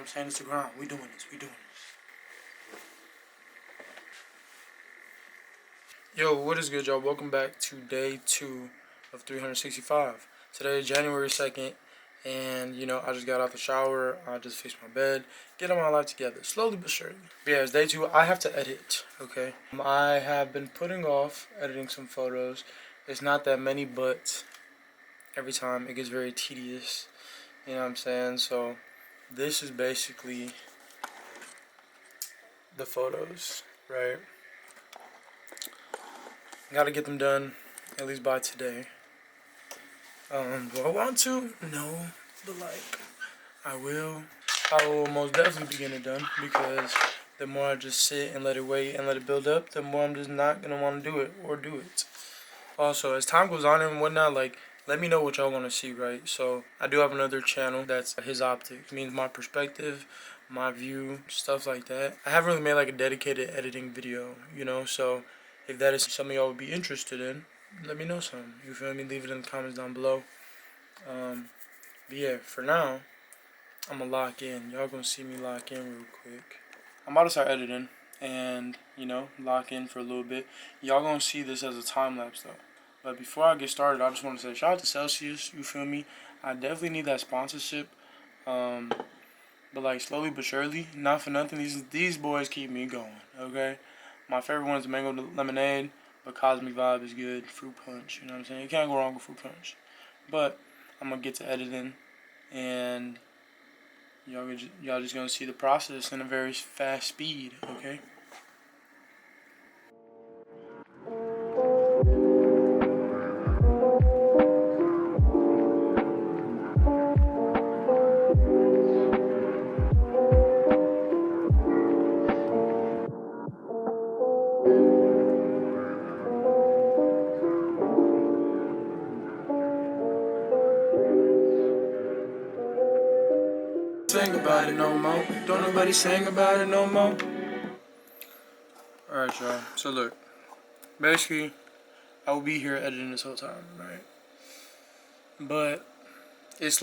what I'm saying? It's the grind. We doing this. We doing this. Yo, what is good, y'all? Welcome back to day 2 of 365. Today is January 2nd, and I just got out the shower. I just fixed my bed, getting my life together, slowly but surely. But yeah, it's day 2. I have to edit, okay? I have been putting off editing some photos. It's not that many, but every time it gets very tedious. You know what I'm saying? So this is basically the photos, right? Gotta get them done at least by today. Do I want to? No, but I will. I will most definitely be getting it done, because the more I just sit and let it wait and let it build up, the more I'm just not gonna want to do it or do it. Also, as time goes on and whatnot, let me know what y'all want to see, right? So I do have another channel that's his optics, means my perspective, my view, stuff like that. I haven't really made a dedicated editing video, so if that is something y'all would be interested in, let me know something. You feel me? Leave it in the comments down below. But yeah, for now, I'm gonna lock in. Y'all gonna see me lock in real quick. I'm about to start editing and, lock in for a little bit. Y'all gonna see this as a time lapse though. But before I get started, I just want to say shout out to Celsius. You feel me? I definitely need that sponsorship. But slowly but surely, not for nothing, these boys keep me going. Okay, my favorite one is mango lemonade, but Cosmic Vibe is good. Fruit punch, you know what I'm saying? You can't go wrong with fruit punch. But I'm gonna get to editing, and y'all just gonna see the process in a very fast speed. Okay. Sing about it no more. Don't nobody sing about it no more. Alright, y'all. So look, basically, I will be here editing this whole time, right? But it's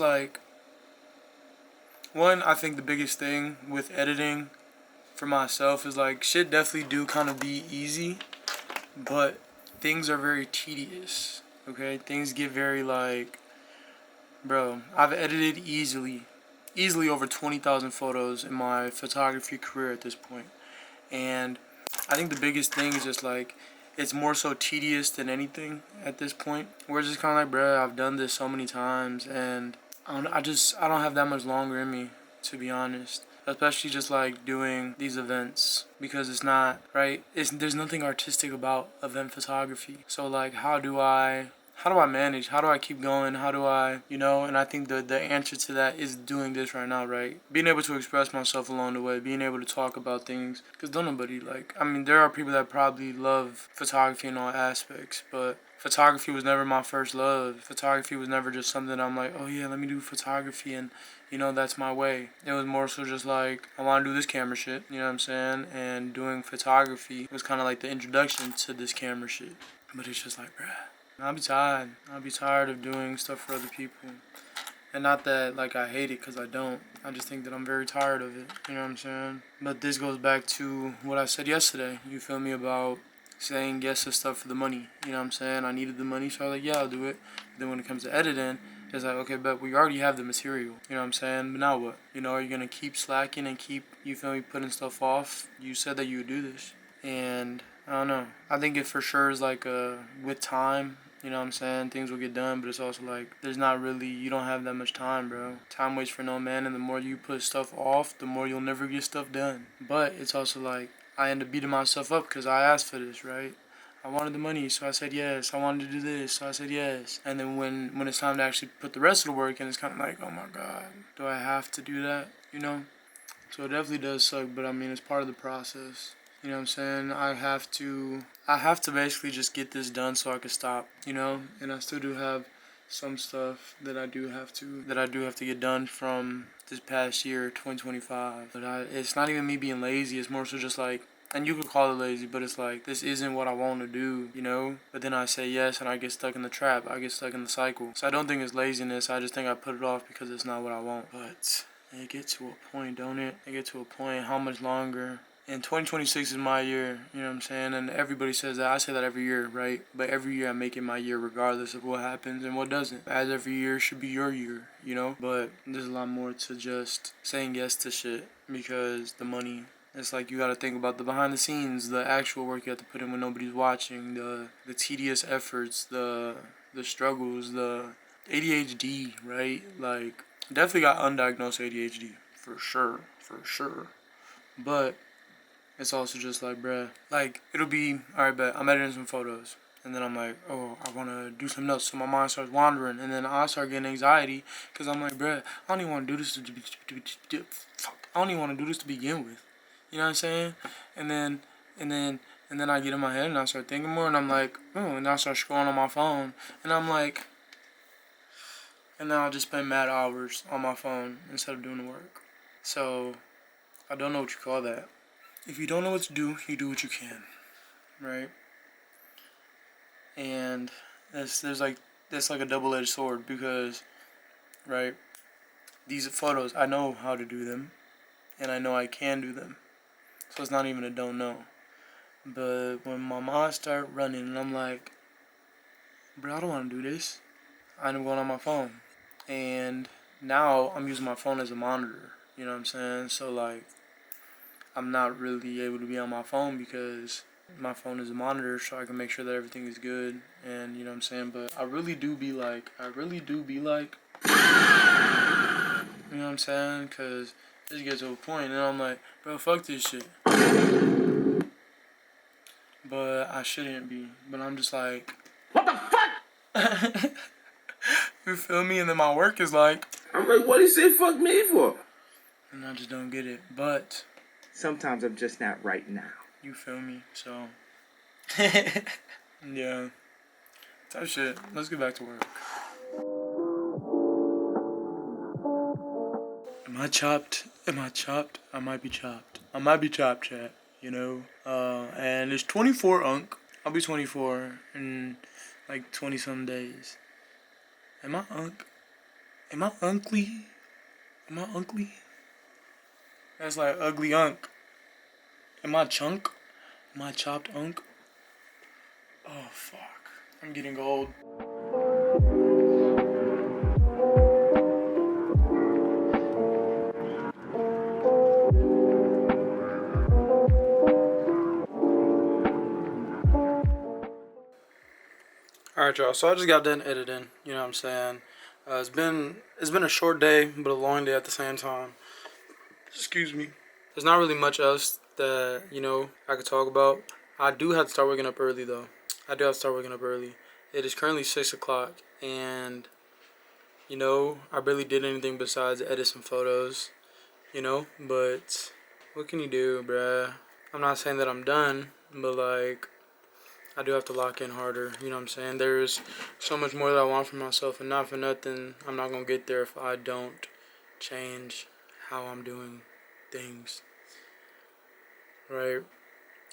one, I think the biggest thing with editing for myself is shit definitely do kind of be easy, but things are very tedious. Okay, things get very bro, I've edited easily over 20,000 photos in my photography career at this point. And I think the biggest thing is just it's more so tedious than anything at this point. We're just kind of bruh, I've done this so many times, and I don't have that much longer in me, to be honest. Especially just doing these events, because it's not right. There's nothing artistic about event photography. So how do I manage? How do I keep going? How do I, and I think the answer to that is doing this right now, right? Being able to express myself along the way, being able to talk about things. Because don't nobody, there are people that probably love photography in all aspects, but photography was never my first love. Photography was never just something I'm oh yeah, let me do photography and, that's my way. It was more so just I want to do this camera shit, you know what I'm saying? And doing photography was kind of the introduction to this camera shit. But it's just bruh. I'll be tired. I'll be tired of doing stuff for other people. And not that, I hate it, because I don't. I just think that I'm very tired of it. You know what I'm saying? But this goes back to what I said yesterday. You feel me? About saying yes to stuff for the money. You know what I'm saying? I needed the money, so I was yeah, I'll do it. But then when it comes to editing, it's okay, but we already have the material. You know what I'm saying? But now what? Are you going to keep slacking and keep, you feel me, putting stuff off? You said that you would do this. And I don't know. I think it for sure is with time, you know what I'm saying, things will get done, but it's also there's not really, you don't have that much time, bro. Time waits for no man, and the more you put stuff off, the more you'll never get stuff done. But it's also I end up beating myself up because I asked for this, right? I wanted the money, so I said yes. I wanted to do this, so I said yes. And then when it's time to actually put the rest of the work in, it's kind of oh my God, do I have to do that, So it definitely does suck, but I mean, it's part of the process. You know what I'm saying? I have to basically just get this done so I can stop, And I still do have some stuff that I do have to get done from this past year, 2025. But it's not even me being lazy. It's more so just and you could call it lazy, but it's this isn't what I want to do, But then I say yes, and I get stuck in the trap. I get stuck in the cycle. So I don't think it's laziness. I just think I put it off because it's not what I want. But It get to a point, don't it? It get to a point. How much longer? And 2026 is my year, you know what I'm saying? And everybody says that. I say that every year, right? But every year I make it my year regardless of what happens and what doesn't. As every year should be your year, you know? But there's a lot more to just saying yes to shit because the money. It's like you gotta think about the behind the scenes, the actual work you have to put in when nobody's watching, the tedious efforts, the struggles, the ADHD, right? Like, definitely got undiagnosed ADHD, for sure. But it's also just like, bruh, like, it'll be, alright, bet, I'm editing some photos. And then I'm like, oh, I want to do something else. So my mind starts wandering. And then I start getting anxiety because I'm like, bruh, I don't even want to do this I don't even want to do this to begin with. You know what I'm saying? And then, and then, and then I get in my head and I start thinking more. And I'm like, oh, and I start scrolling on my phone. And I'm like, and then I'll just spend mad hours on my phone instead of doing the work. So, I don't know what you call that. If you don't know what to do, you do what you can, right? And that's like a double-edged sword because, right, these photos, I know how to do them, and I know I can do them. So it's not even a don't know. But when my mind start running and I'm like, bro, I don't want to do this, I end up going on my phone. And now I'm using my phone as a monitor, you know what I'm saying? So like, I'm not really able to be on my phone because my phone is a monitor so I can make sure that everything is good and you know what I'm saying, but I really do be like, you know what I'm saying, because this gets to a point and I'm like, bro, fuck this shit. But I shouldn't be, but I'm just like, what the fuck? You feel me? And then my work is like, I'm like, what do you say fuck me for? And I just don't get it, but sometimes I'm just not right now. You feel me? So, yeah. Type shit. Let's get back to work. Am I chopped? I might be chopped. Chat. You know? And it's 24 unk. I'll be 24 in like 20 some days. Am I unk? Am I unkly? That's like ugly unk. Am I chunk? Am I chopped unk? Oh, fuck. I'm getting old. Alright, y'all. So I just got done editing. You know what I'm saying? It's been a short day, but a long day at the same time. Excuse me. There's not really much else that, you know, I could talk about. I do have to start waking up early, though. It is currently 6 o'clock, and, you know, I barely did anything besides edit some photos, you know? But what can you do, bruh? I'm not saying that I'm done, but, like, I do have to lock in harder, you know what I'm saying? There's so much more that I want for myself, and not for nothing, I'm not going to get there if I don't change how I'm doing things, right?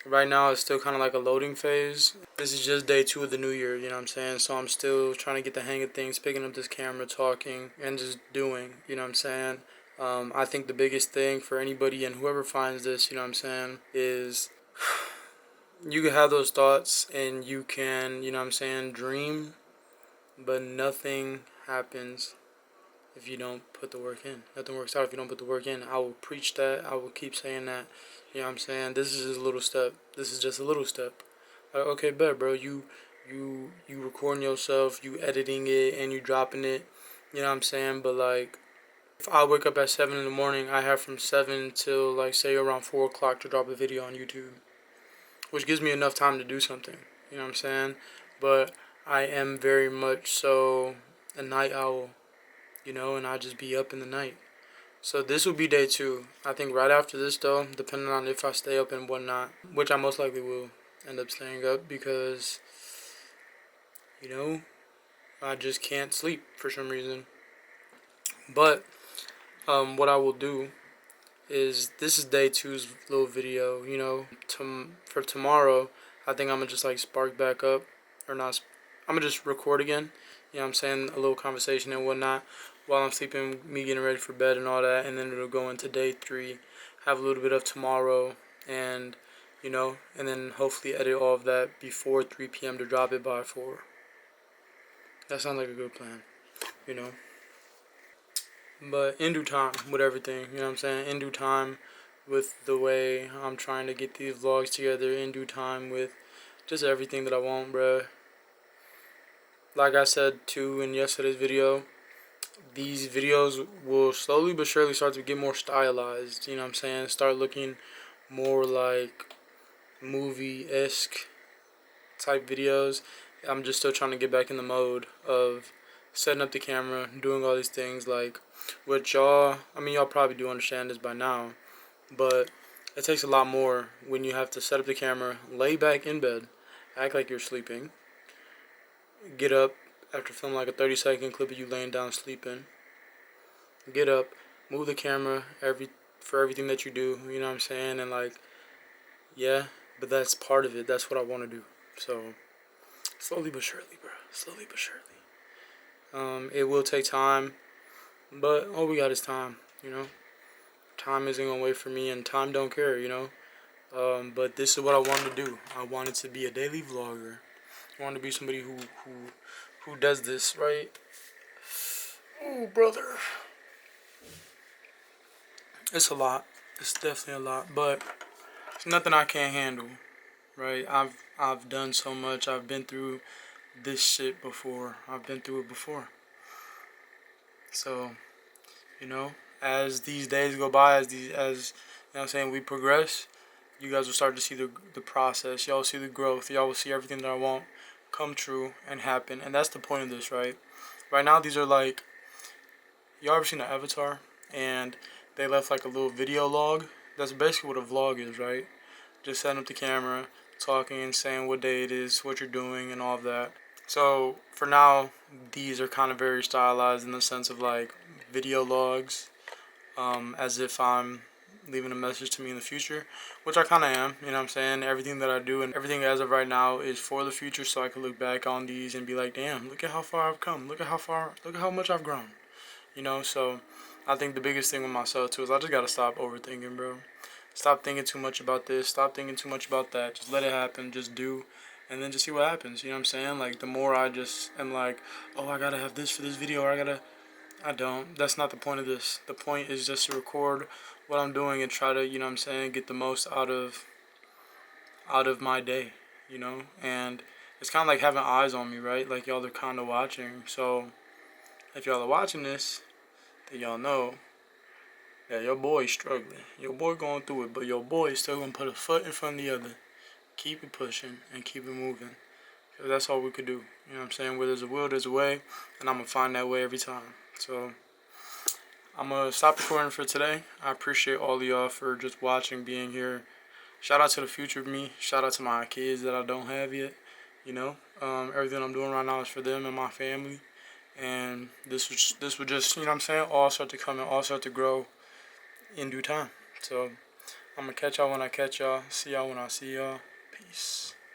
Right now, it's still kind of like a loading phase. This is just day 2 of the new year, you know what I'm saying? So I'm still trying to get the hang of things, picking up this camera, talking, and just doing, you know what I'm saying? I think the biggest thing for anybody and whoever finds this, you know what I'm saying, is you can have those thoughts and you can, you know what I'm saying, dream, but nothing happens if you don't put the work in. Nothing works out if you don't put the work in. I will preach that. I will keep saying that. You know what I'm saying? This is just a little step. Like, okay, bet, bro. You recording yourself, you editing it, and you dropping it. You know what I'm saying? But, like, if I wake up at 7 in the morning, I have from 7 till, like, say around 4 o'clock to drop a video on YouTube, which gives me enough time to do something. You know what I'm saying? But I am very much so a night owl, you know, and I just be up in the night. So this will be day 2. I think right after this, though, depending on if I stay up and whatnot, which I most likely will end up staying up because, you know, I just can't sleep for some reason. But what I will do is, this is day 2's little video, you know, for tomorrow, I think I'm going to just like spark back up, or not, I'm going to just record again, you know what I'm saying, a little conversation and whatnot. while I'm sleeping, me getting ready for bed and all that, and then it'll go into day 3, have a little bit of tomorrow, and and then hopefully edit all of that before 3 p.m. to drop it by 4. That sounds like a good plan, you know. But in due time with everything, you know what I'm saying? In due time with the way I'm trying to get these vlogs together, in due time with just everything that I want, bruh. Like I said too in yesterday's video, these videos will slowly but surely start to get more stylized, you know what I'm saying? Start looking more like movie-esque type videos. I'm just still trying to get back in the mode of setting up the camera, doing all these things, like what y'all, I mean, y'all probably do understand this by now, but it takes a lot more when you have to set up the camera, lay back in bed, act like you're sleeping, get up after filming like a 30-second clip of you laying down sleeping, get up, move the camera for everything that you do, you know what I'm saying, and like, yeah, but that's part of it. That's what I want to do. So slowly but surely, bro. Slowly but surely. It will take time, but all we got is time. You know, time isn't gonna wait for me, and time don't care. You know. But this is what I wanted to do. I wanted to be a daily vlogger. I wanted to be somebody who does this, right? Oh, brother. It's a lot. It's definitely a lot, but it's nothing I can't handle, right? I've done so much. I've been through this shit before. I've been through it before. So, as these days go by, as you know what I'm saying, we progress, you guys will start to see the process. Y'all will see the growth. Y'all will see everything that I want come true and happen. And that's the point of this, right? Right now, these are like, y'all ever seen an Avatar? And they left like a little video log. That's basically what a vlog is, right? Just setting up the camera, talking and saying what day it is, what you're doing, and all of that. So for now, these are kind of very stylized in the sense of like video logs, as if I'm leaving a message to me in the future, which I kind of am, you know what I'm saying? Everything that I do and everything as of right now is for the future, so I can look back on these and be like, damn, look at how far I've come. Look at how much I've grown, So I think the biggest thing with myself too is I just got to stop overthinking, bro. Stop thinking too much about this. Stop thinking too much about that. Just let it happen. Just do. And then just see what happens. You know what I'm saying? Like, the more I just am like, oh, I gotta have this for this video, or I don't. That's not the point of this. The point is just to record what I'm doing and try to, you know what I'm saying, get the most out of my day, And it's kind of like having eyes on me, right? Like, y'all are kind of watching. So if y'all are watching this, then y'all know that your boy's struggling. Your boy going through it, but your boy is still gonna put a foot in front of the other. Keep it pushing and keep it moving. Cause that's all we could do. You know what I'm saying? Where there's a will, there's a way, and I'm gonna find that way every time. So I'm gonna stop recording for today. I appreciate all of y'all for just watching, being here. Shout out to the future of me. Shout out to my kids that I don't have yet. Everything I'm doing right now is for them and my family. And this would just, you know what I'm saying, all start to come and all start to grow in due time. So I'm gonna catch y'all when I catch y'all. See y'all when I see y'all. Peace.